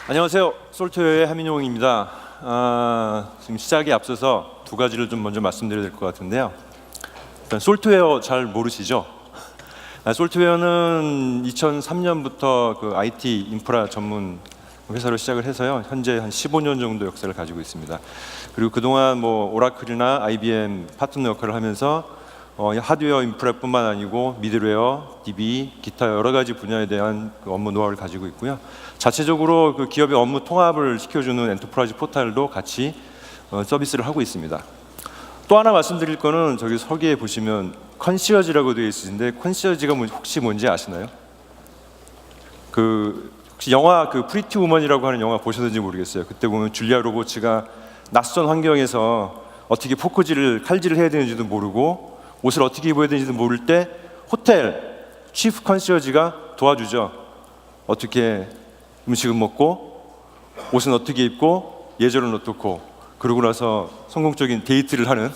안녕하세요. 솔트웨어의 하민용입니다. 지금 시작에 앞서서 두 가지를 좀 먼저 말씀드려야 될 것 같은데요. 일단 솔트웨어 잘 모르시죠? 솔트웨어는 2003년부터 그 IT 인프라 전문 회사로 시작을 해서요. 현재 한 15년 정도 역사를 가지고 있습니다. 그리고 그동안 뭐 오라클이나 IBM 파트너 역할을 하면서 하드웨어 인프라뿐만 아니고 미드웨어, DB, 기타 여러 가지 분야에 대한 그 업무 노하우를 가지고 있고요. 자체적으로 그 기업의 업무 통합을 시켜주는 엔터프라이즈 포탈도 같이 서비스를 하고 있습니다. 또 하나 말씀드릴 거는 저기 서기에 보시면 컨시어지라고 되어 있으신데 컨시어지가 혹시 뭔지 아시나요? 혹시 영화 그 프리티 우먼이라고 하는 영화 보셨는지 모르겠어요. 그때 보면 줄리아 로버츠가 낯선 환경에서 어떻게 포크질을 칼질을 해야 되는지도 모르고 옷을 어떻게 입어야 되는지도 모를 때 호텔 치프 컨시어지가 도와주죠. 어떻게 음식은 먹고 옷은 어떻게 입고 예절은 어떻고, 그러고 나서 성공적인 데이트를 하는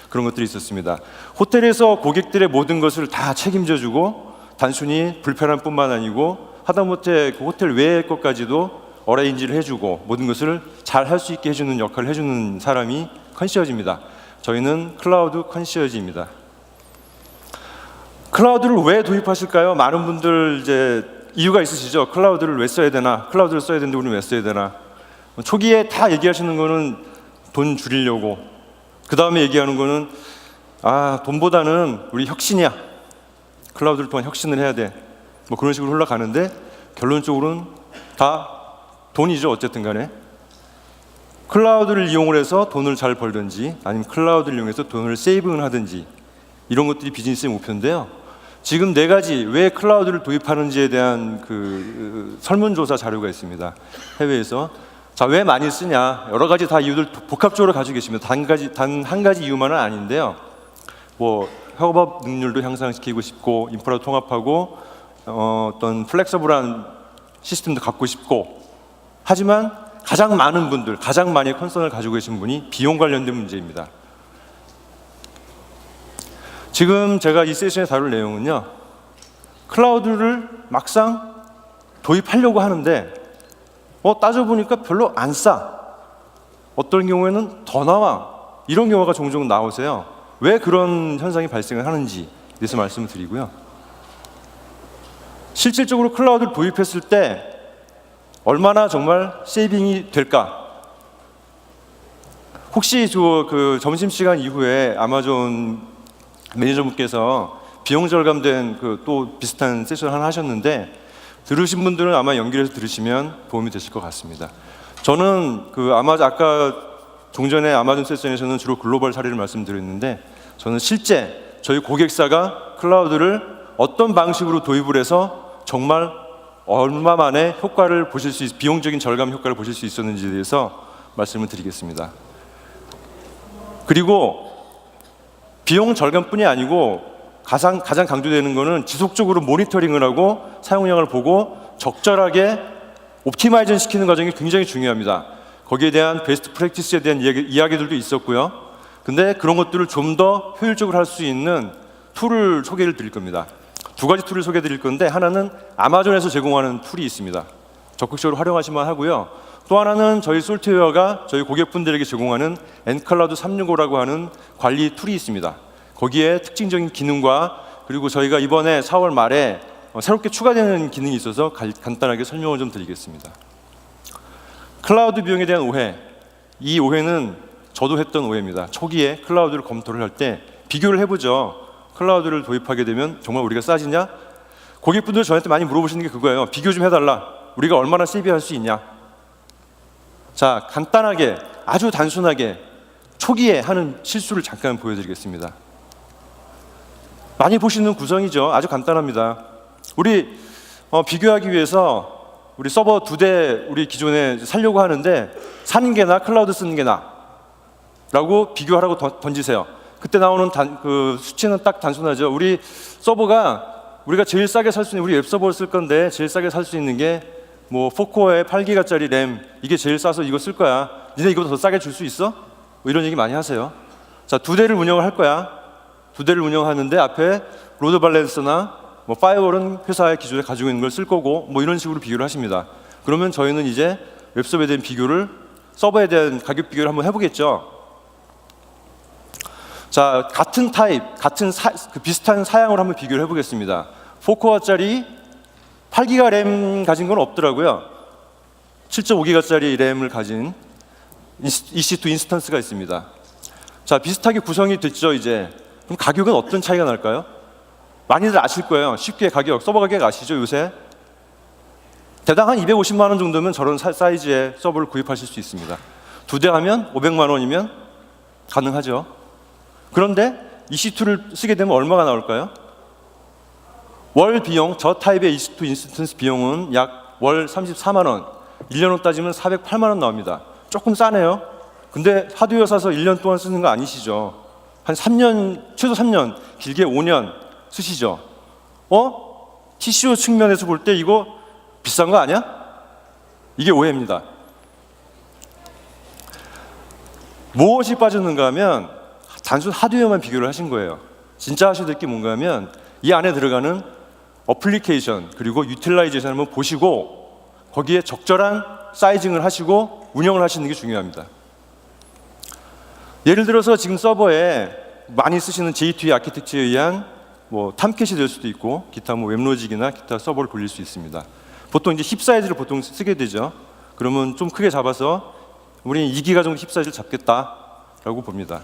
그런 것들이 있었습니다. 호텔에서 고객들의 모든 것을 다 책임져주고 단순히 불편함 뿐만 아니고 하다못해 그 호텔 외의 것까지도 어레인지를 해주고 모든 것을 잘 할 수 있게 해주는 역할을 해주는 사람이 컨시어지입니다. 저희는 클라우드 컨시어지입니다. 클라우드를 왜 도입하실까요? 많은 분들 이제 이유가 있으시죠. 클라우드를 왜 써야 되나? 클라우드를 써야 되는데 우리는 왜 써야 되나? 초기에 다 얘기하시는 거는 돈 줄이려고, 그 다음에 얘기하는 거는 돈보다는 우리 혁신이야. 클라우드를 통한 혁신을 해야 돼. 뭐 그런 식으로 흘러가는데 결론적으로는 다 돈이죠. 어쨌든 간에 클라우드를 이용을 해서 돈을 잘 벌든지 아니면 클라우드를 이용해서 돈을 세이브를 하든지 이런 것들이 비즈니스의 목표인데요. 지금 네 가지 왜 클라우드를 도입하는지에 대한 그 설문조사 자료가 있습니다. 해외에서. 자, 왜 많이 쓰냐? 여러 가지 다 이유들 복합적으로 가지고 계십니다. 단 한 가지 이유만은 아닌데요. 뭐 협업 능률도 향상시키고 싶고, 인프라 통합하고, 어떤 플렉서블한 시스템도 갖고 싶고. 하지만 가장 많은 분들, 가장 많이 컨선을 가지고 계신 분이 비용 관련된 문제입니다. 지금 제가 이 세션에 다룰 내용은요, 클라우드를 막상 도입하려고 하는데 따져보니까 별로 안 싸. 어떤 경우에는 더 나와. 이런 경우가 종종 나오세요. 왜 그런 현상이 발생을 하는지 대해서 말씀을 드리고요. 실질적으로 클라우드를 도입했을 때 얼마나 정말 세이빙이 될까? 혹시 그 점심시간 이후에 아마존 매니저분께서 비용 절감된 또 비슷한 세션을 하나 하셨는데 들으신 분들은 아마 연결해서 들으시면 도움이 되실 것 같습니다. 저는 아까 종전에 아마존 세션에서는 주로 글로벌 사례를 말씀드렸는데 저는 실제 저희 고객사가 클라우드를 어떤 방식으로 도입을 해서 정말 얼마 만에 효과를 보실 수 비용적인 절감 효과를 보실 수 있었는지에 대해서 말씀을 드리겠습니다. 그리고 비용 절감뿐이 아니고 가장 강조되는 것은 지속적으로 모니터링을 하고 사용량을 보고 적절하게 옵티마이징 시키는 과정이 굉장히 중요합니다. 거기에 대한 베스트 프랙티스에 대한 이야기들도 있었고요. 근데 그런 것들을 좀 더 효율적으로 할 수 있는 툴을 소개를 드릴 겁니다. 두 가지 툴을 소개해 드릴 건데 하나는 아마존에서 제공하는 툴이 있습니다. 적극적으로 활용하시면 하고요. 또 하나는 저희 솔트웨어가 저희 고객분들에게 제공하는 엔클라우드 365라고 하는 관리 툴이 있습니다. 거기에 특징적인 기능과 그리고 저희가 이번에 4월 말에 새롭게 추가되는 기능이 있어서 간단하게 설명을 좀 드리겠습니다. 클라우드 비용에 대한 오해, 이 오해는 저도 했던 오해입니다. 초기에 클라우드를 검토를 할 때 비교를 해보죠. 클라우드를 도입하게 되면 정말 우리가 싸지냐? 고객분들 저한테 많이 물어보시는 게 그거예요. 비교 좀 해달라. 우리가 얼마나 세이브할 수 있냐? 자, 간단하게 아주 단순하게 초기에 하는 실수를 잠깐 보여드리겠습니다. 많이 보시는 구성이죠. 아주 간단합니다. 우리 비교하기 위해서 우리 서버 2대 우리 기존에 살려고 하는데 사는 게 나, 클라우드 쓰는 게 나 라고 비교하라고 던지세요. 그때 나오는 그 수치는 딱 단순하죠. 우리 서버가 우리가 제일 싸게 살 수 있는, 우리 웹서버를 쓸 건데 제일 싸게 살 수 있는 게 뭐 4코어에 8기가짜리 램, 이게 제일 싸서 이거 쓸 거야. 니네 이거보다 더 싸게 줄 수 있어? 뭐 이런 얘기 많이 하세요. 자, 2대를 운영을 할 거야. 2대를 운영하는데 앞에 로드 밸런스나 뭐 파이어월은 회사의 기존에 가지고 있는 걸 쓸 거고 뭐 이런 식으로 비교를 하십니다. 그러면 저희는 이제 웹서버에 대한 비교를, 서버에 대한 가격 비교를 한번 해보겠죠. 자, 같은 타입, 비슷한 사양을 한번 비교를 해보겠습니다. 4코어짜리 8기가 램 가진 건 없더라고요. 7.5기가짜리 램을 가진 EC2 인스턴스가 있습니다. 자, 비슷하게 구성이 됐죠, 이제. 그럼 가격은 어떤 차이가 날까요? 많이들 아실 거예요. 쉽게 서버 가격 아시죠, 요새? 대당 한 250만 원 정도면 저런 사이즈의 서버를 구입하실 수 있습니다. 2대 하면 500만 원이면 가능하죠. 그런데 EC2를 쓰게 되면 얼마가 나올까요? 월 비용, 저 타입의 EC2 인스턴스 비용은 약 월 34만 원, 1년으로 따지면 408만 원 나옵니다. 조금 싸네요. 근데 하드웨어 사서 1년 동안 쓰는 거 아니시죠? 한 3년, 최소 3년, 길게 5년 쓰시죠? TCO 측면에서 볼 때 이거 비싼 거 아니야? 이게 오해입니다. 무엇이 빠졌는가 하면 단순 하드웨어만 비교를 하신 거예요. 진짜 하셔야 될 게 뭔가 하면 이 안에 들어가는 어플리케이션 그리고 유틸라이제이션 한번 보시고 거기에 적절한 사이징을 하시고 운영을 하시는 게 중요합니다. 예를 들어서 지금 서버에 많이 쓰시는 J2E 아키텍처에 의한 탐캣이 될 수도 있고 기타 웹로직이나 기타 서버를 돌릴 수 있습니다. 보통 이제 힙 사이즈를 보통 쓰게 되죠. 그러면 좀 크게 잡아서 우리는 2기가 정도 힙 사이즈를 잡겠다라고 봅니다.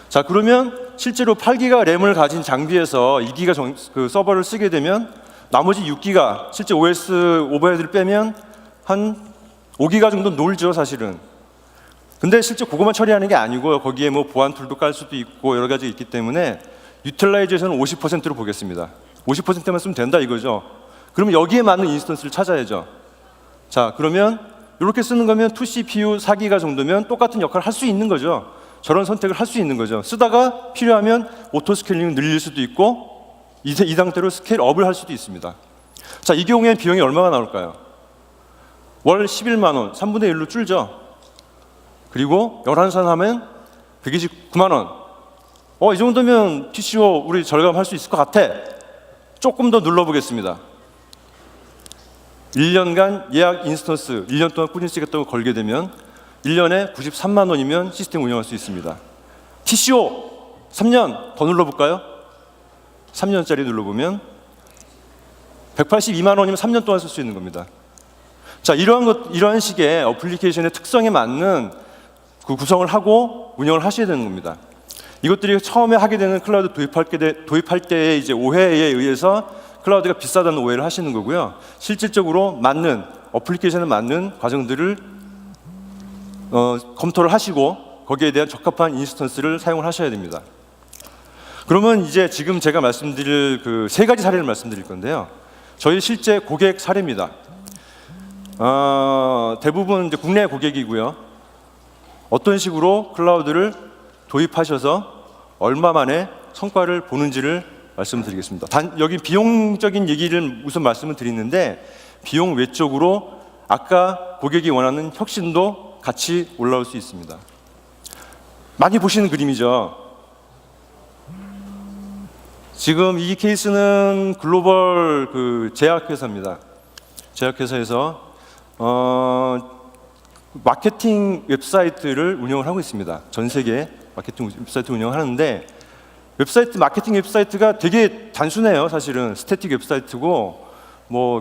자, 그러면 실제로 8기가 램을 가진 장비에서 2기가 그 서버를 쓰게 되면 나머지 6기가 실제 OS 오버헤드를 빼면 한 5기가 정도 놀죠, 사실은. 근데 실제 그것만 처리하는 게 아니고 거기에 보안 툴도 깔 수도 있고 여러 가지 있기 때문에 유틸라이제이션은 50%로 보겠습니다. 50%만 쓰면 된다 이거죠. 그러면 여기에 맞는 인스턴스를 찾아야죠. 자, 그러면 이렇게 쓰는 거면 2CPU 4기가 정도면 똑같은 역할을 할 수 있는 거죠. 저런 선택을 할 수 있는 거죠. 쓰다가 필요하면 오토 스케일링을 늘릴 수도 있고 이 상태로 스케일업을 할 수도 있습니다. 자, 이 경우에는 비용이 얼마가 나올까요? 월 11만 원, 3분의 1로 줄죠. 그리고 11산 하면 129만 원. 이 정도면 TCO 우리 절감할 수 있을 것 같아. 조금 더 눌러보겠습니다. 1년간 예약 인스턴스 1년 동안 꾸준히 쓰겠다고 걸게 되면 1년에 93만 원이면 시스템 운영할 수 있습니다. TCO 3년 더 눌러볼까요? 3년짜리 눌러보면 182만 원이면 3년 동안 쓸 수 있는 겁니다. 자, 이러한 식의 어플리케이션의 특성에 맞는 그 구성을 하고 운영을 하셔야 되는 겁니다. 이것들이 처음에 하게 되는 클라우드 도입할 때의 이제 오해에 의해서 클라우드가 비싸다는 오해를 하시는 거고요. 실질적으로 맞는 어플리케이션에 맞는 과정들을 검토를 하시고 거기에 대한 적합한 인스턴스를 사용을 하셔야 됩니다. 그러면 이제 지금 제가 말씀드릴 그 세 가지 사례를 말씀드릴 건데요. 저희 실제 고객 사례입니다. 대부분 이제 국내 고객이고요. 어떤 식으로 클라우드를 도입하셔서 얼마 만에 성과를 보는지를 말씀드리겠습니다. 여기 비용적인 얘기를 우선 말씀을 드리는데 비용 외적으로 아까 고객이 원하는 혁신도 같이 올라올 수 있습니다. 많이 보시는 그림이죠. 지금 이 케이스는 글로벌 그 제약회사입니다. 제약회사에서 마케팅 웹사이트를 운영을 하고 있습니다. 전 세계 마케팅 웹사이트 운영을 하는데 마케팅 웹사이트가 되게 단순해요. 사실은 스태틱 웹사이트고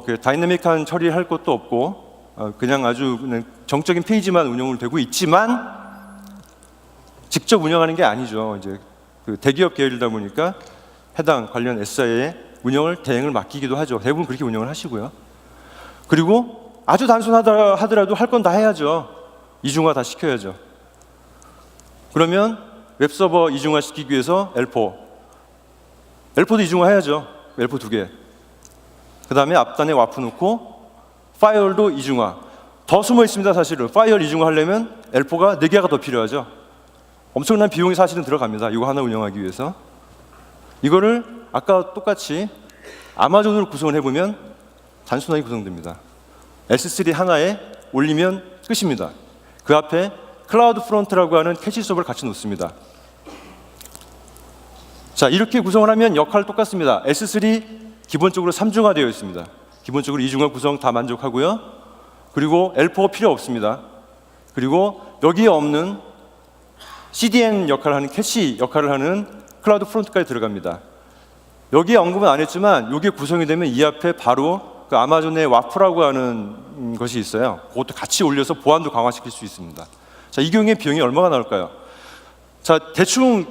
그 다이내믹한 처리할 것도 없고 그냥 아주 그냥 정적인 페이지만 운영을 되고 있지만 직접 운영하는 게 아니죠. 이제 그 대기업 계열이다 보니까 해당 관련 SI에 대행을 맡기기도 하죠. 대부분 그렇게 운영을 하시고요. 그리고 아주 단순하더라도 할 건 다 해야죠. 이중화 다 시켜야죠. 그러면 웹서버 이중화 시키기 위해서 L4도 이중화 해야죠. L4 2개. 그 다음에 앞단에 와프 놓고 파이어월도 이중화. 더 숨어 있습니다. 사실은 파이어월 이중화 하려면 L4가 4개가 더 필요하죠. 엄청난 비용이 사실은 들어갑니다. 이거 하나 운영하기 위해서. 이거를 아까 똑같이 아마존으로 구성을 해보면 단순하게 구성됩니다. S3 하나에 올리면 끝입니다. 그 앞에 클라우드 프론트라고 하는 캐시 서버를 같이 놓습니다. 자, 이렇게 구성을 하면 역할 똑같습니다. S3 기본적으로 3중화 되어 있습니다. 기본적으로 2중화 구성 다 만족하고요. 그리고 L4가 필요 없습니다. 그리고 여기에 없는 CDN 역할을 하는 캐시 역할을 하는 클라우드 프론트까지 들어갑니다. 여기에 언급은 안 했지만 이게 구성이 되면 이 앞에 바로 그 아마존의 와프라고 하는 것이 있어요. 그것도 같이 올려서 보안도 강화시킬 수 있습니다. 자, 이 경우에 비용이 얼마가 나올까요? 자, 대충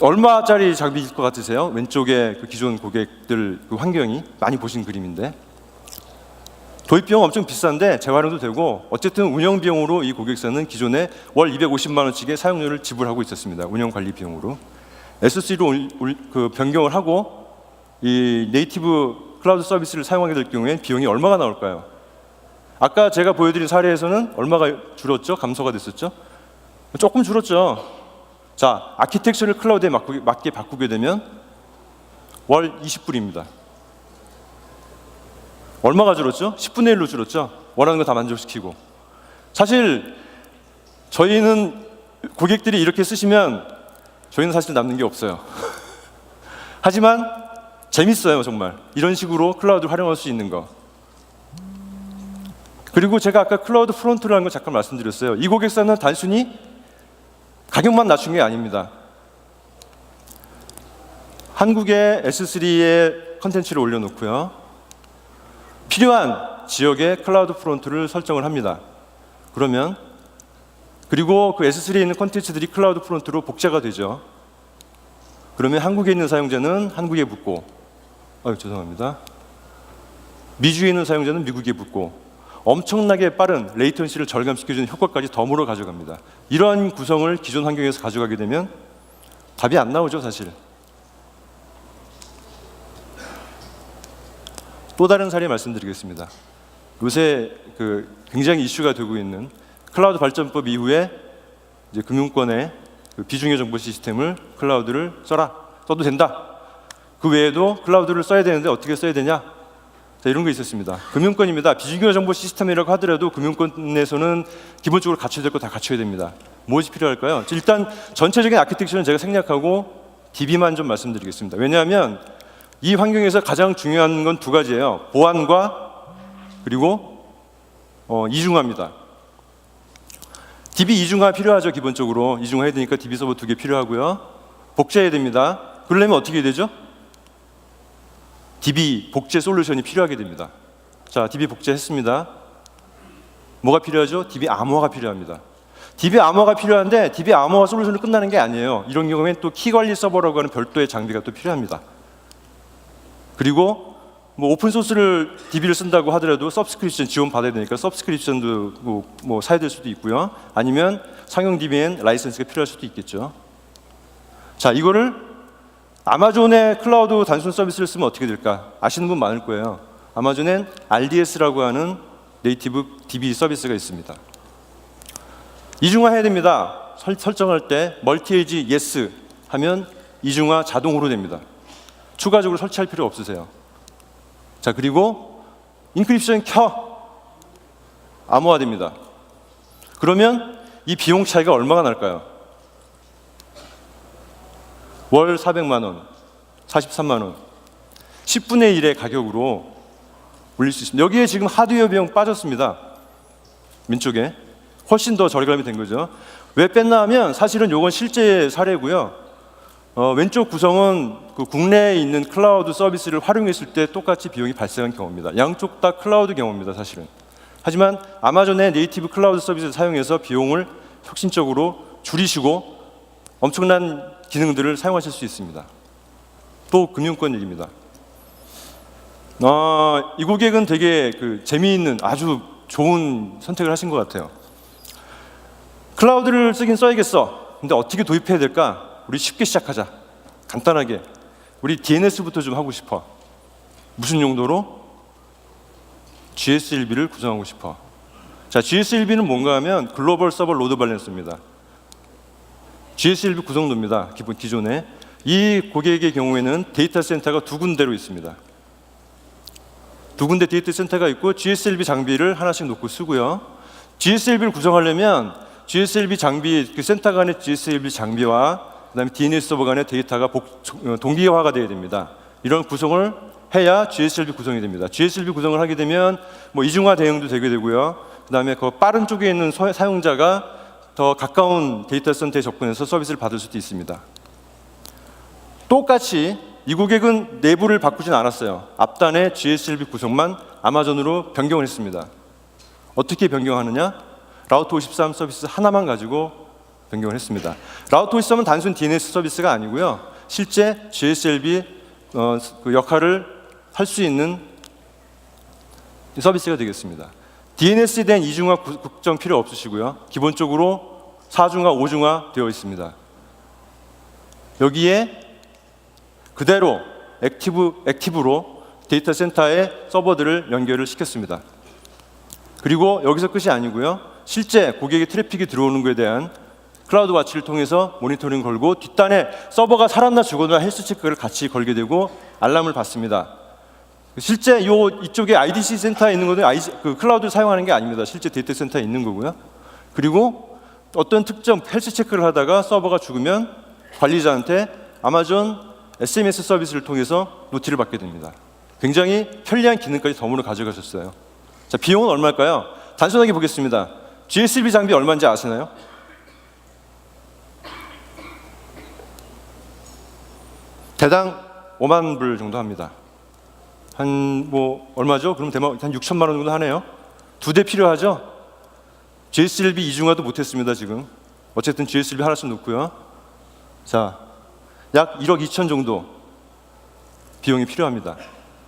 얼마짜리 장비일 것 같으세요? 왼쪽에 그 기존 고객들 그 환경이 많이 보신 그림인데, 도입 비용 엄청 비싼데 재활용도 되고, 어쨌든 운영 비용으로 이 고객사는 기존에 월 250만 원씩의 사용료를 지불하고 있었습니다. 운영 관리 비용으로. S3로 그 변경을 하고 이 네이티브 클라우드 서비스를 사용하게 될 경우엔 비용이 얼마가 나올까요? 아까 제가 보여드린 사례에서는 얼마가 줄었죠? 감소가 됐었죠? 조금 줄었죠. 자, 아키텍처를 클라우드에 맞게 바꾸게 되면 월 20불입니다. 얼마가 줄었죠? 10분의 1로 줄었죠. 원하는 거 다 만족시키고. 사실 저희는 고객들이 이렇게 쓰시면 저희는 사실 남는 게 없어요. 하지만 재밌어요, 정말. 이런 식으로 클라우드를 활용할 수 있는 거. 그리고 제가 아까 클라우드 프론트라는 거 잠깐 말씀드렸어요. 이 고객사는 단순히 가격만 낮춘 게 아닙니다. 한국의 S3에 컨텐츠를 올려놓고요. 필요한 지역의 클라우드 프론트를 설정을 합니다. 그리고 그 S3에 있는 컨텐츠들이 클라우드 프론트로 복제가 되죠. 그러면 한국에 있는 사용자는 한국에 붙고, 죄송합니다. 미주에 있는 사용자는 미국에 붙고, 엄청나게 빠른 레이턴시를 절감시켜주는 효과까지 덤으로 가져갑니다. 이러한 구성을 기존 환경에서 가져가게 되면 답이 안 나오죠, 사실. 또 다른 사례 말씀드리겠습니다. 요새 굉장히 이슈가 되고 있는 클라우드 발전법 이후에 이제 금융권의 비중요 정보 시스템을 클라우드를 써도 된다. 그 외에도 클라우드를 써야 되는데 어떻게 써야 되냐? 자, 이런 거 있었습니다. 금융권입니다. 비중요 정보 시스템이라고 하더라도 금융권에서는 기본적으로 갖춰야 될 거 다 갖춰야 됩니다. 무엇이 필요할까요? 일단 전체적인 아키텍처는 제가 생략하고 DB만 좀 말씀드리겠습니다. 왜냐하면 이 환경에서 가장 중요한 건 두 가지예요. 보안과 그리고 이중화입니다. DB 이중화 필요하죠. 기본적으로 이중화해야 되니까 DB 서버 2개 필요하고요. 복제해야 됩니다. 그러려면 어떻게 되죠? DB 복제 솔루션이 필요하게 됩니다. 자, DB 복제했습니다. 뭐가 필요하죠? DB 아머가 필요합니다. DB 아머가 필요한데 DB 아머와 솔루션이 끝나는 게 아니에요. 이런 경우에는 또 키 관리 서버라고 하는 별도의 장비가 또 필요합니다. 그리고 뭐 오픈 소스를 DB를 쓴다고 하더라도 서브스크립션 지원 받아야 되니까 서브스크립션도 뭐 사야 될 수도 있고요. 아니면 상용 DB엔 라이선스가 필요할 수도 있겠죠. 자, 이거를 아마존의 클라우드 단순 서비스를 쓰면 어떻게 될까? 아시는 분 많을 거예요. 아마존엔 RDS라고 하는 네이티브 DB 서비스가 있습니다. 이중화 해야 됩니다. 설정할 때 멀티-에이지 yes 하면 이중화 자동으로 됩니다. 추가적으로 설치할 필요 없으세요. 자, 그리고 인크립션 암호화 됩니다. 그러면 이 비용 차이가 얼마가 날까요? 월 400만 원, 43만 원, 10분의 1의 가격으로 올릴 수 있습니다. 여기에 지금 하드웨어 비용 빠졌습니다. 왼쪽에 훨씬 더 절감이 된 거죠. 왜 뺐나 하면 사실은 이건 실제 사례고요. 왼쪽 구성은 그 국내에 있는 클라우드 서비스를 활용했을 때 똑같이 비용이 발생한 경우입니다. 양쪽 다 클라우드 경우입니다, 사실은. 하지만 아마존의 네이티브 클라우드 서비스를 사용해서 비용을 혁신적으로 줄이시고 엄청난 기능들을 사용하실 수 있습니다. 또 금융권 얘기입니다. 이 고객은 되게 재미있는 아주 좋은 선택을 하신 것 같아요. 클라우드를 쓰긴 써야겠어. 근데 어떻게 도입해야 될까? 우리 쉽게 시작하자. 간단하게. 우리 DNS부터 좀 하고 싶어. 무슨 용도로? GSLB를 구성하고 싶어. 자, GSLB는 뭔가 하면 글로벌 서버 로드 밸런스입니다. GSLB 구성도입니다. 기존에. 이 고객의 경우에는 데이터 센터가 두 군데로 있습니다. 두 군데 데이터 센터가 있고 GSLB 장비를 하나씩 놓고 쓰고요. GSLB를 구성하려면 GSLB 장비, 그 센터 간의 GSLB 장비와 그다음에 DNS 서버 간의 데이터가 동기화가 되어야 됩니다. 이런 구성을 해야 GSLB 구성이 됩니다. GSLB 구성을 하게 되면 뭐 이중화 대응도 되게 되고요. 그다음에 그 빠른 쪽에 있는 사용자가 더 가까운 데이터 센터에 접근해서 서비스를 받을 수도 있습니다. 똑같이 이 고객은 내부를 바꾸진 않았어요. 앞단의 GSLB 구성만 아마존으로 변경을 했습니다. 어떻게 변경하느냐? 라우터 53 서비스 하나만 가지고 변경을 했습니다. 라우터 53은 단순 DNS 서비스가 아니고요. 실제 GSLB 그 역할을 할 수 있는 서비스가 되겠습니다. DNS에 대한 이중화 국정 필요 없으시고요. 기본적으로 4중화, 5중화 되어 있습니다. 여기에 그대로 액티브로 데이터 센터에 서버들을 연결을 시켰습니다. 그리고 여기서 끝이 아니고요. 실제 고객의 트래픽이 들어오는 것에 대한 클라우드 와치를 통해서 모니터링 걸고 뒷단에 서버가 살았나 죽었나 헬스 체크를 같이 걸게 되고 알람을 받습니다. 실제 이쪽에 IDC 센터에 있는 것은 그 클라우드를 사용하는 게 아닙니다. 실제 데이터 센터에 있는 거고요. 그리고 어떤 특정 헬스 체크를 하다가 서버가 죽으면 관리자한테 아마존 SMS 서비스를 통해서 노티를 받게 됩니다. 굉장히 편리한 기능까지 덤으로 가져가셨어요. 자, 비용은 얼마일까요? 단순하게 보겠습니다. GSLB 장비 얼마인지 아시나요? 대당 5만 불 정도 합니다. 한 뭐 얼마죠? 그럼 대략 한 6천만 원 정도 하네요. 2대 필요하죠? GSLB 이중화도 못했습니다 지금. 어쨌든 GSLB 하나씩 놓고요. 자, 약 1억 2천 정도 비용이 필요합니다.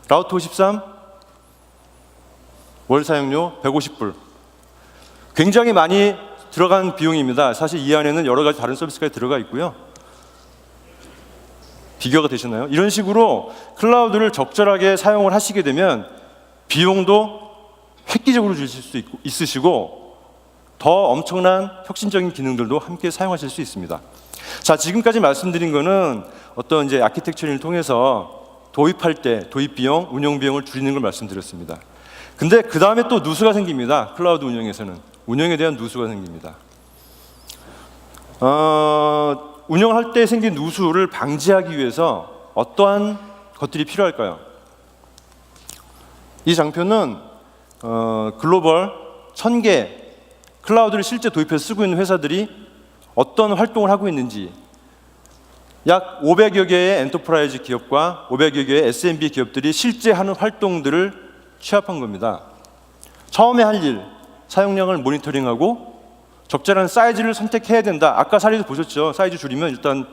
라우터 53 월 사용료 150불. 굉장히 많이 들어간 비용입니다. 사실 이 안에는 여러 가지 다른 서비스까지 들어가 있고요. 비교가 되시나요? 이런 식으로 클라우드를 적절하게 사용을 하시게 되면 비용도 획기적으로 줄일 수 있으시고 더 엄청난 혁신적인 기능들도 함께 사용하실 수 있습니다. 자, 지금까지 말씀드린 거는 어떤 이제 아키텍처를 통해서 도입할 때 도입 비용, 운영 비용을 줄이는 걸 말씀드렸습니다. 근데 그 다음에 또 누수가 생깁니다. 클라우드 운영에서는 운영에 대한 누수가 생깁니다. 운영할 때 생긴 누수를 방지하기 위해서 어떠한 것들이 필요할까요? 이 장표는 글로벌 1000개 클라우드를 실제 도입해서 쓰고 있는 회사들이 어떤 활동을 하고 있는지 약 500여 개의 엔터프라이즈 기업과 500여 개의 SMB 기업들이 실제 하는 활동들을 취합한 겁니다. 처음에 할 일, 사용량을 모니터링하고 적절한 사이즈를 선택해야 된다. 아까 사례도 보셨죠. 사이즈 줄이면 일단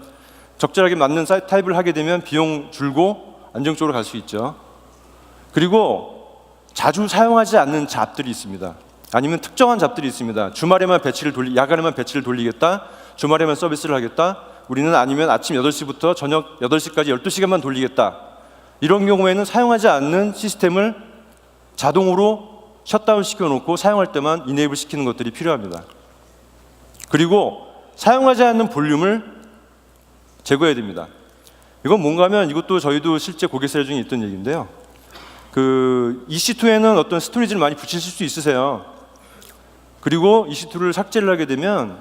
적절하게 맞는 타입을 하게 되면 비용 줄고 안정적으로 갈 수 있죠. 그리고 자주 사용하지 않는 잡들이 있습니다. 아니면 특정한 잡들이 있습니다. 주말에만 야간에만 배치를 돌리겠다. 주말에만 서비스를 하겠다. 우리는 아니면 아침 8시부터 저녁 8시까지 12시간만 돌리겠다. 이런 경우에는 사용하지 않는 시스템을 자동으로 셧다운 시켜놓고 사용할 때만 이네이블 시키는 것들이 필요합니다. 그리고 사용하지 않는 볼륨을 제거해야 됩니다. 이건 뭔가 하면 이것도 저희도 실제 고객 사례 중에 있던 얘기인데요. 그 EC2에는 어떤 스토리지를 많이 붙이실 수 있으세요. 그리고 EC2를 삭제를 하게 되면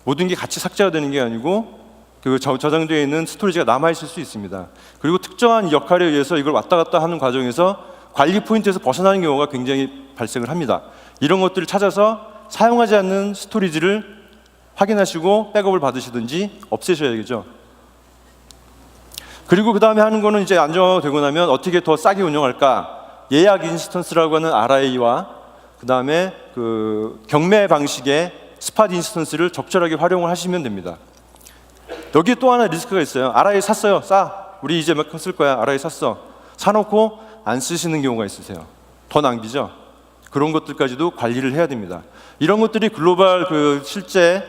모든 게 같이 삭제가 되는 게 아니고 그 저장되어 있는 스토리지가 남아있을 수 있습니다. 그리고 특정한 역할에 의해서 이걸 왔다 갔다 하는 과정에서 관리 포인트에서 벗어나는 경우가 굉장히 발생을 합니다. 이런 것들을 찾아서 사용하지 않는 스토리지를 확인하시고 백업을 받으시든지 없애셔야겠죠. 그리고 그 다음에 하는 거는 이제 안정화되고 나면 어떻게 더 싸게 운영할까? 예약 인스턴스라고 하는 RI와 그 다음에 그 경매 방식의 스팟 인스턴스를 적절하게 활용을 하시면 됩니다. 여기에 또 하나 리스크가 있어요. RI 샀어요. 싸. 우리 이제 몇 건 쓸 거야. RI 샀어. 사놓고 안 쓰시는 경우가 있으세요. 더 낭비죠. 그런 것들까지도 관리를 해야 됩니다. 이런 것들이 글로벌 그 실제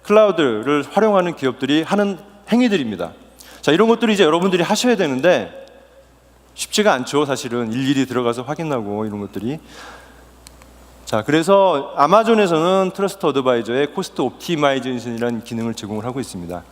클라우드를 활용하는 기업들이 하는 행위들입니다. 자, 이런 것들을 이제 여러분들이 하셔야 되는데 쉽지가 않죠. 사실은 일일이 들어가서 확인하고 이런 것들이. 자, 그래서 아마존에서는 트러스트 어드바이저의 코스트 옵티마이제이션이라는 기능을 제공을 하고 있습니다.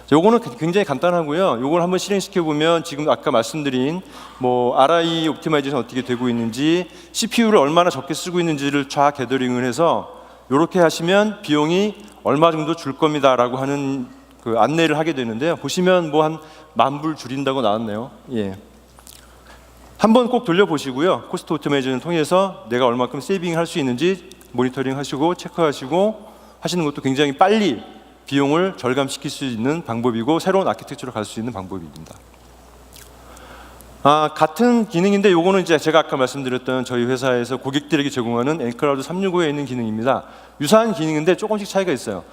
요거는 굉장히 간단하고요. 요걸 한번 실행시켜 보면 지금 아까 말씀드린 뭐 RI 옵티마이제이션 어떻게 되고 있는지, CPU를 얼마나 적게 쓰고 있는지를 쫙 게더링을 해서 이렇게 하시면 비용이 얼마 정도 줄 겁니다라고 하는 그 안내를 하게 되는데요. 보시면 뭐 한 10,000불 줄인다고 나왔네요. 예. 한번 꼭 돌려보시고요. 코스트 오토메이션을 통해서 내가 얼마큼 세이빙 할 수 있는지 모니터링 하시고 체크하시고 하시는 것도 굉장히 빨리 비용을 절감시킬 수 있는 방법이고 새로운 아키텍처로 갈 수 있는 방법입니다. 같은 기능인데 요거는 이제 제가 아까 말씀드렸던 저희 회사에서 고객들에게 제공하는 엔클라우드 365에 있는 기능입니다. 유사한 기능인데 조금씩 차이가 있어요.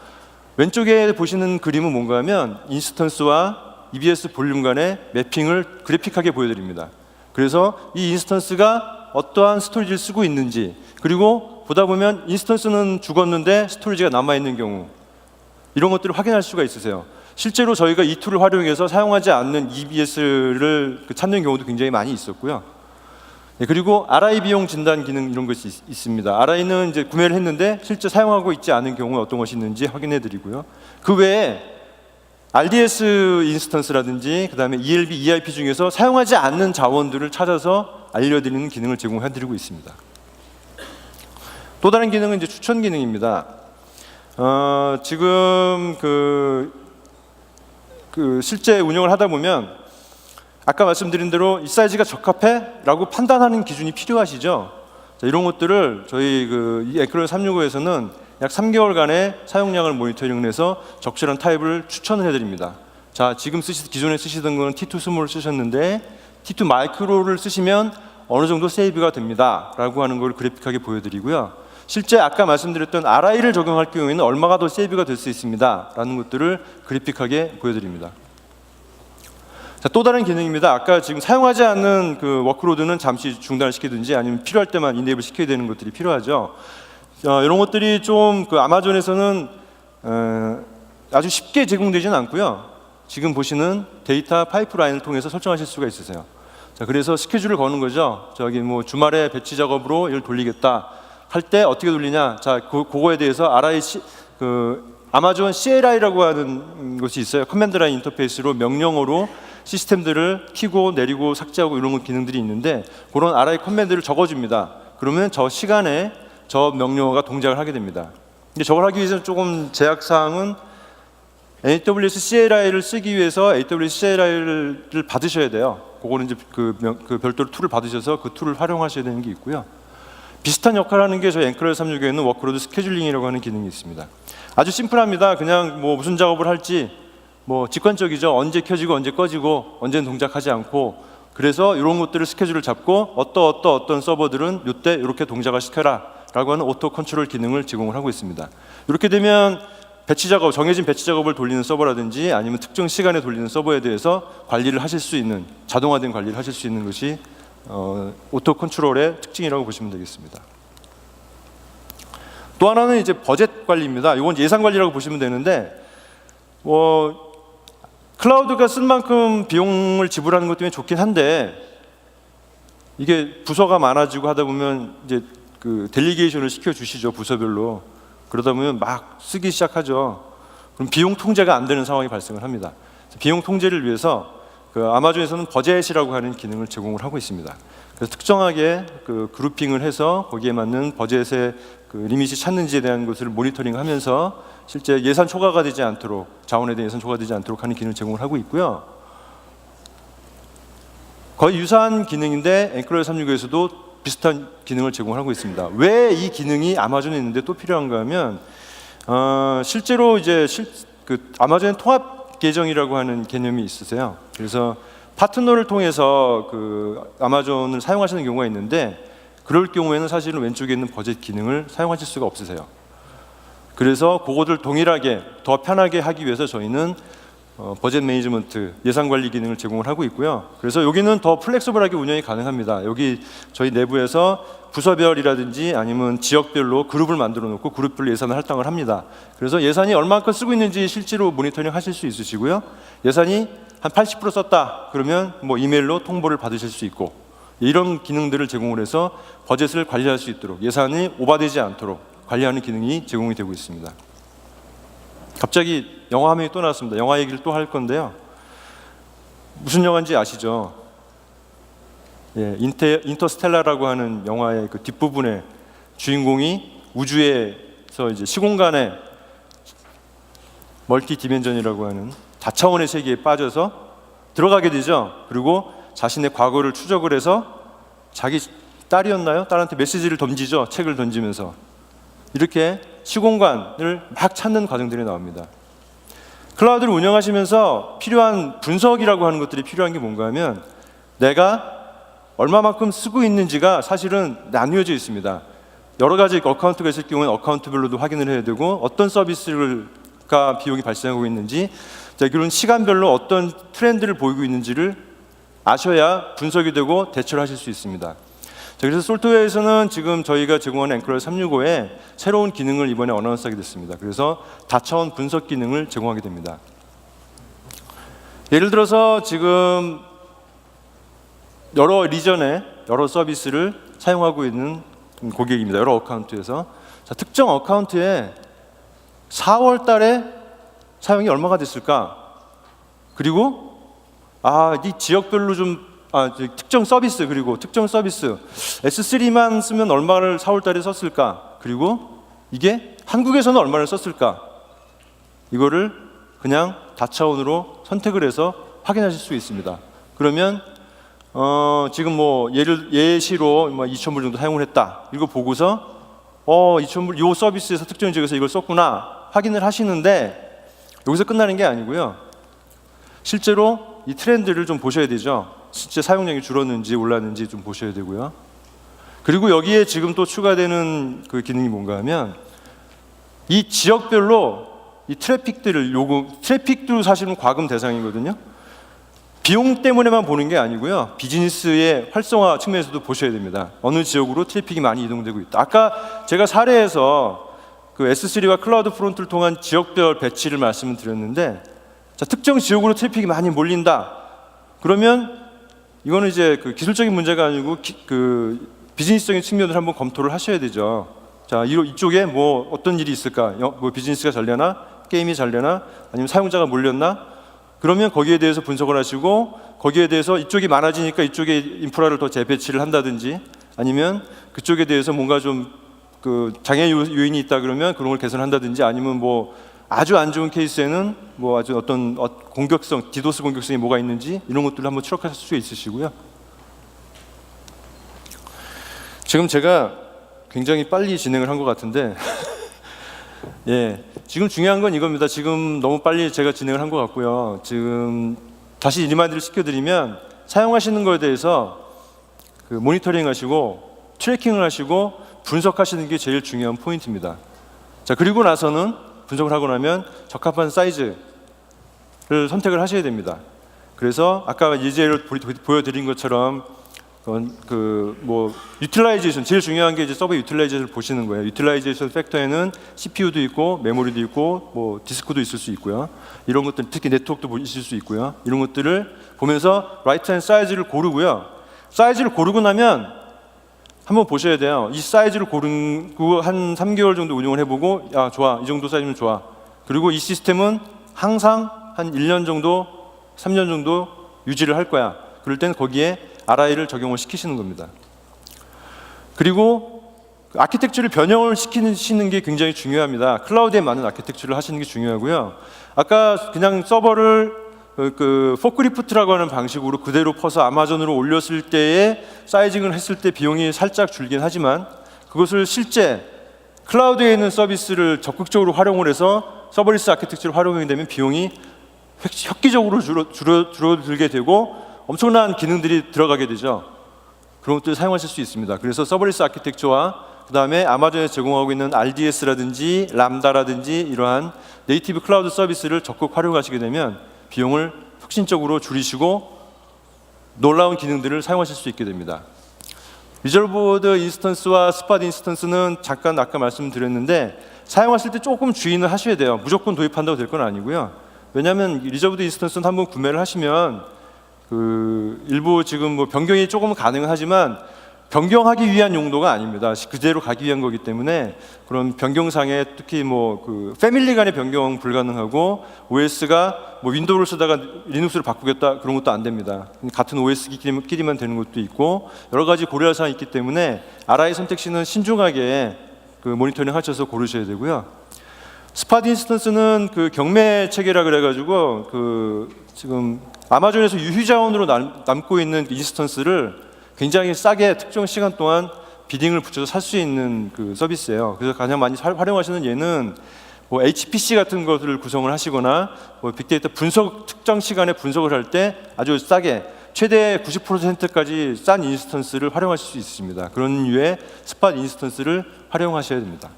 왼쪽에 보시는 그림은 뭔가 하면 인스턴스와 EBS 볼륨 간의 매핑을 그래픽하게 보여드립니다. 그래서 이 인스턴스가 어떠한 스토리지를 쓰고 있는지, 그리고 보다 보면 인스턴스는 죽었는데 스토리지가 남아있는 경우, 이런 것들을 확인할 수가 있으세요. 실제로 저희가 이 툴을 활용해서 사용하지 않는 EBS를 찾는 경우도 굉장히 많이 있었고요. 그리고 RI 비용 진단 기능 이런 것이 있습니다. RI는 이제 구매를 했는데 실제 사용하고 있지 않은 경우에 어떤 것이 있는지 확인해 드리고요. 그 외에 RDS 인스턴스라든지 그다음에 ELB, EIP 중에서 사용하지 않는 자원들을 찾아서 알려드리는 기능을 제공해 드리고 있습니다. 또 다른 기능은 이제 추천 기능입니다. 지금 실제 운영을 하다 보면 아까 말씀드린 대로 이 사이즈가 적합해? 라고 판단하는 기준이 필요하시죠. 자, 이런 것들을 저희 이 엔클라우드 365에서는 약 3개월간의 사용량을 모니터링을 해서 적절한 타입을 추천을 해드립니다. 자, 지금 기존에 쓰시던 거는 T2 스몰을 쓰셨는데 T2 마이크로를 쓰시면 어느 정도 세이브가 됩니다 라고 하는 걸 그래픽하게 보여드리고요. 실제 아까 말씀드렸던 RI를 적용할 경우에는 얼마가 더 세이브가 될 수 있습니다 라는 것들을 그래픽하게 보여드립니다. 자, 또 다른 기능입니다. 아까 지금 사용하지 않는 워크로드는 잠시 중단을 시키든지 아니면 필요할 때만 이네이블 시켜야 되는 것들이 필요하죠. 이런 것들이 좀 아마존에서는 아주 쉽게 제공되지는 않고요. 지금 보시는 데이터 파이프라인을 통해서 설정하실 수가 있으세요. 자, 그래서 스케줄을 거는 거죠. 저기 뭐 주말에 배치 작업으로 이걸 돌리겠다 할 때 어떻게 돌리냐. 자, 그거에 대해서 아마존 CLI라고 하는 것이 있어요. 커맨드 라인 인터페이스로 명령어로 시스템들을 키고 내리고 삭제하고 이런 기능들이 있는데 그런 RI 커맨드를 적어줍니다. 그러면 저 시간에 저 명령어가 동작을 하게 됩니다. 근데 저걸 하기 위해서 조금 제약사항은 AWS CLI를 쓰기 위해서 AWS CLI를 받으셔야 돼요. 그거는 이제 별도로 툴을 받으셔서 그 툴을 활용하셔야 되는 게 있고요. 비슷한 역할을 하는 게 저희 엔클라우드 365에는 워크로드 스케줄링이라고 하는 기능이 있습니다. 아주 심플합니다. 그냥 뭐 무슨 작업을 할지 뭐 직관적이죠. 언제 켜지고 언제 꺼지고 언제는 동작하지 않고, 그래서 이런 것들을 스케줄을 잡고 어떤 서버들은 이때 이렇게 동작을 시켜라 라고 하는 오토 컨트롤 기능을 제공을 하고 있습니다. 이렇게 되면 배치 작업, 정해진 배치 작업을 돌리는 서버라든지 아니면 특정 시간에 돌리는 서버에 대해서 관리를 하실 수 있는, 자동화된 관리를 하실 수 있는 것이 오토 컨트롤의 특징이라고 보시면 되겠습니다. 또 하나는 이제 버젯 관리입니다. 이건 예산 관리라고 보시면 되는데, 클라우드가 쓴 만큼 비용을 지불하는 것 때문에 좋긴 한데, 이게 부서가 많아지고 하다 보면 이제 델리게이션을 시켜 주시죠, 부서별로. 그러다 보면 막 쓰기 시작하죠. 그럼 비용 통제가 안 되는 상황이 발생을 합니다. 비용 통제를 위해서 아마존에서는 버젯이라고 하는 기능을 제공을 하고 있습니다. 그래서 특정하게 그룹핑을 해서 거기에 맞는 버젯의 리밋이 찾는지에 대한 것을 모니터링하면서 실제 예산 초과가 되지 않도록, 자원에 대한 예산 초과가 되지 않도록 하는 기능을 제공을 하고 있고요. 거의 유사한 기능인데 엔클라우드 365에서도 비슷한 기능을 제공을 하고 있습니다. 왜 이 기능이 아마존에 있는데 또 필요한가 하면 실제로 이제 아마존의 통합 계정이라고 하는 개념이 있으세요. 그래서 파트너를 통해서 아마존을 사용하시는 경우가 있는데, 그럴 경우에는 사실은 왼쪽에 있는 버젯 기능을 사용하실 수가 없으세요. 그래서 그것을 동일하게 더 편하게 하기 위해서 저희는 버젯 매니지먼트, 예산 관리 기능을 제공을 하고 있고요. 그래서 여기는 더 플렉서블하게 운영이 가능합니다. 여기 저희 내부에서 부서별이라든지 아니면 지역별로 그룹을 만들어 놓고 그룹별로 예산을 할당을 합니다. 그래서 예산이 얼마큼 쓰고 있는지 실제로 모니터링 하실 수 있으시고요. 예산이 한 80% 썼다 그러면 뭐 이메일로 통보를 받으실 수 있고, 이런 기능들을 제공을 해서 버젯을 관리할 수 있도록, 예산이 오버되지 않도록 관리하는 기능이 제공이 되고 있습니다. 갑자기 영화 화면이 또 나왔습니다. 영화 얘기를 또 할 건데요. 무슨 영화인지 아시죠? 예, 인터스텔라라고 하는 영화의 뒷부분에 주인공이 우주에서 이제 시공간의 멀티 디멘전이라고 하는 다차원의 세계에 빠져서 들어가게 되죠. 그리고 자신의 과거를 추적을 해서 자기 딸이었나요? 딸한테 메시지를 던지죠. 책을 던지면서. 이렇게 시공간을 막 찾는 과정들이 나옵니다. 클라우드를 운영하시면서 필요한 분석이라고 하는 것들이 필요한 게 뭔가 하면 내가 얼마만큼 쓰고 있는지가 사실은 나뉘어져 있습니다. 여러 가지 어카운트가 있을 경우에는 어카운트별로도 확인을 해야 되고 어떤 서비스가 비용이 발생하고 있는지 그런 시간별로 어떤 트렌드를 보이고 있는지를 아셔야 분석이 되고 대처를 하실 수 있습니다. 그래서 솔트웨어에서는 지금 저희가 제공하는 앵커럴 365에 새로운 기능을 이번에 어나운스하게 됐습니다. 그래서 다차원 분석 기능을 제공하게 됩니다. 예를 들어서 지금 여러 리전에 여러 서비스를 사용하고 있는 고객입니다. 여러 어카운트에서 특정 어카운트에 4월 달에 사용이 얼마가 됐을까? 그리고 이 지역별로 좀 특정 서비스 그리고 특정 서비스 S3만 쓰면 얼마를 4월 달에 썼을까? 그리고 이게 한국에서는 얼마를 썼을까? 이거를 그냥 다차원으로 선택을 해서 확인하실 수 있습니다. 그러면 지금 뭐 예시로 2,000불 정도 사용을 했다. 이거 보고서 2,000불 이 서비스에서 특정 지역에서 이걸 썼구나 확인을 하시는데 여기서 끝나는 게 아니고요. 실제로 이 트렌드를 좀 보셔야 되죠. 실제 사용량이 줄었는지 올랐는지 좀 보셔야 되고요. 그리고 여기에 지금 또 추가되는 그 기능이 뭔가 하면 이 지역별로 이 트래픽도 사실은 과금 대상이거든요. 비용 때문에만 보는 게 아니고요. 비즈니스의 활성화 측면에서도 보셔야 됩니다. 어느 지역으로 트래픽이 많이 이동되고 있다. 아까 제가 사례에서 그 S3와 클라우드 프론트를 통한 지역별 배치를 말씀을 드렸는데 특정 지역으로 트래픽이 많이 몰린다. 그러면 이거는 이제 그 기술적인 문제가 아니고 그 비즈니스적인 측면을 한번 검토를 하셔야 되죠. 자, 이쪽에 뭐 어떤 일이 있을까? 뭐 비즈니스가 잘 되나? 게임이 잘 되나? 아니면 사용자가 몰렸나? 그러면 거기에 대해서 분석을 하시고 거기에 대해서 이쪽이 많아지니까 이쪽에 인프라를 더 재배치를 한다든지 아니면 그쪽에 대해서 뭔가 좀 그 장애 요인이 있다 그러면 그런 걸 개선한다든지 아니면 뭐 아주 안 좋은 케이스에는 뭐 아주 어떤 공격성, 디도스 공격성이 뭐가 있는지 이런 것들을 한번 추적하실 수 있으시고요. 지금 제가 굉장히 빨리 진행을 한 것 같은데 예, 지금 중요한 건 이겁니다. 지금 너무 빨리 제가 진행을 한 것 같고요. 지금 다시 리마인드를 시켜드리면 사용하시는 거에 대해서 그 모니터링 하시고 트래킹을 하시고 분석하시는 게 제일 중요한 포인트입니다. 자, 그리고 나서는 분석을 하고 나면 적합한 사이즈를 선택을 하셔야 됩니다. 그래서 아까 예제를 보여드린 것처럼 그 뭐 유틸라이제이션 제일 중요한 게 이제 서버 유틸라이제이션을 보시는 거예요. 유틸라이제이션 팩터에는 CPU도 있고 메모리도 있고 뭐 디스크도 있을 수 있고요. 이런 것들 특히 네트워크도 있을 수 있고요. 이런 것들을 보면서 라이트 앤 사이즈를 고르고요. 사이즈를 고르고 나면 한번 보셔야 돼요. 이 사이즈를 고르고 한 3개월 정도 운영을 해보고 야 좋아 이 정도 사이즈면 좋아. 그리고 이 시스템은 항상 한 1년 정도 3년 정도 유지를 할 거야. 그럴 때는 거기에 RI를 적용을 시키시는 겁니다. 그리고 아키텍처를 변형을 시키시는 게 굉장히 중요합니다. 클라우드에 맞는 아키텍처를 하시는 게 중요하고요. 아까 그냥 서버를 그 포크리프트라고 하는 방식으로 그대로 퍼서 아마존으로 올렸을 때에 사이징을 했을 때 비용이 살짝 줄긴 하지만 그것을 실제 클라우드에 있는 서비스를 적극적으로 활용을 해서 서버리스 아키텍처를 활용하게 되면 비용이 획기적으로 줄어들게 되고 엄청난 기능들이 들어가게 되죠. 그런 것들을 사용하실 수 있습니다. 그래서 서버리스 아키텍처와 그 다음에 아마존에서 제공하고 있는 RDS라든지 람다라든지 이러한 네이티브 클라우드 서비스를 적극 활용하시게 되면 비용을 혁신적으로 줄이시고 놀라운 기능들을 사용하실 수 있게 됩니다. 리저보드 인스턴스와 스팟 인스턴스는 잠깐 아까 말씀드렸는데 사용하실 때 조금 주의는 하셔야 돼요. 무조건 도입한다고 될 건 아니고요. 왜냐하면 리저보드 인스턴스는 한번 구매를 하시면 그 일부 지금 뭐 변경이 조금은 가능은 하지만 변경하기 위한 용도가 아닙니다. 그대로 가기 위한 거기 때문에 그런 변경상에 특히 뭐 그 패밀리 간의 변경 불가능하고 OS가 뭐 윈도우를 쓰다가 리눅스를 바꾸겠다 그런 것도 안 됩니다. 같은 OS끼리만 되는 것도 있고 여러 가지 고려할 사항이 있기 때문에 RI 선택 시는 신중하게 그 모니터링 하셔서 고르셔야 되고요. 스팟 인스턴스는 그 경매 체계라 그래가지고 지금 아마존에서 유휴자원으로 남고 있는 인스턴스를 굉장히 싸게 특정 시간 동안 비딩을 붙여서 살 수 있는 그 서비스예요. 그래서 가장 많이 활용하시는 예는 뭐 HPC 같은 것을 구성을 하시거나 뭐 빅데이터 분석 특정 시간에 분석을 할 때 아주 싸게 최대 90%까지 싼 인스턴스를 활용하실 수 있습니다. 그런 류의 스팟 인스턴스를 활용하셔야 됩니다.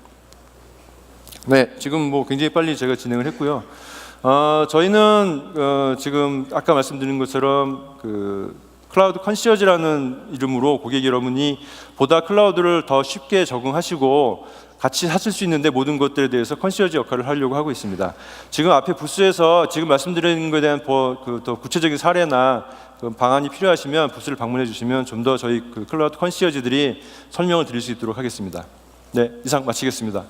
네, 지금 뭐 굉장히 빨리 제가 진행을 했고요. 저희는 지금 아까 말씀드린 것처럼 클라우드 컨시어지라는 이름으로 고객 여러분이 보다 클라우드를 더 쉽게 적응하시고 같이 하실 수 있는데 모든 것들에 대해서 컨시어지 역할을 하려고 하고 있습니다. 지금 앞에 부스에서 지금 말씀드린 것에 대한 더 구체적인 사례나 방안이 필요하시면 부스를 방문해 주시면 좀 더 저희 클라우드 컨시어지들이 설명을 드릴 수 있도록 하겠습니다. 네, 이상 마치겠습니다.